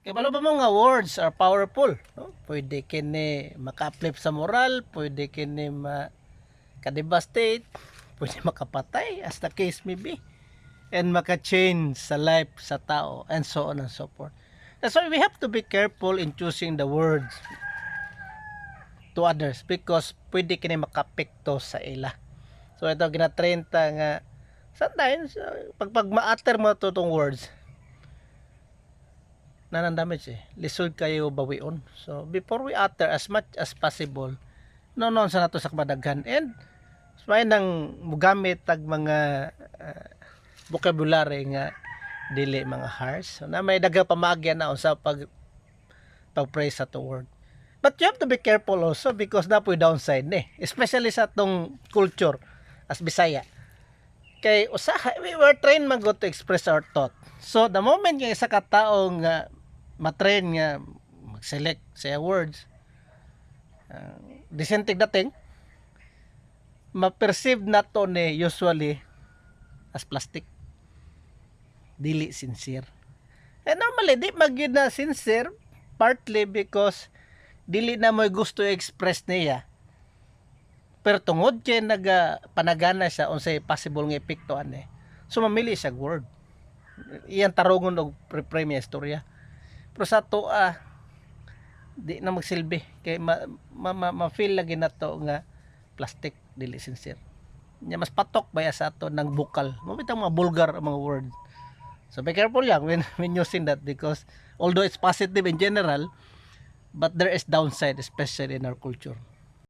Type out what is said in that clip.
Kaya pala ba mga words are powerful, no? Pwede kini maka-uplift sa moral, pwede kini maka-devastate, pwede makapatay as the case may be, and maka-change sa life sa tao, and so on and so forth. That's why we have to be careful in choosing the words to others because pwede kini makapekto sa ila. So ito gina-train ta nga sometimes pag ma-utter mo to tong words nanan damage lisod kayo bawion. So before we utter as much as possible nonon sa nato sa kamadaghan and may nang mugamit tag mga vocabulary nga dili mga harsh. So na may daga pamagya na sa pag-praise sa to word. But you have to be careful also because na po downside ni, especially sa tong culture as Bisaya. Kay usaha we were trained man go to express our thought. So the moment nga isa ka tawo nga matrain nga mag-select sa words dissenting dating ma-perceive nato ni usually as plastic, dili sincere. And normally di magyud na sincere partly because dili na mo gusto i-express niya. Pero tungod kay panagana siya unsay possible nga epekto ani. So mamili siya word. Iyang tarungon og pre-frame istorya. Pero sa to di na magsilbi kay ma-feel lagi na to nga plastic dili sincere. Nya mas patok baya sa ato ng bukal. Mo bitang mga vulgar ang mga word. So be careful yan when using that because although it's positive in general, but there is downside especially in our culture.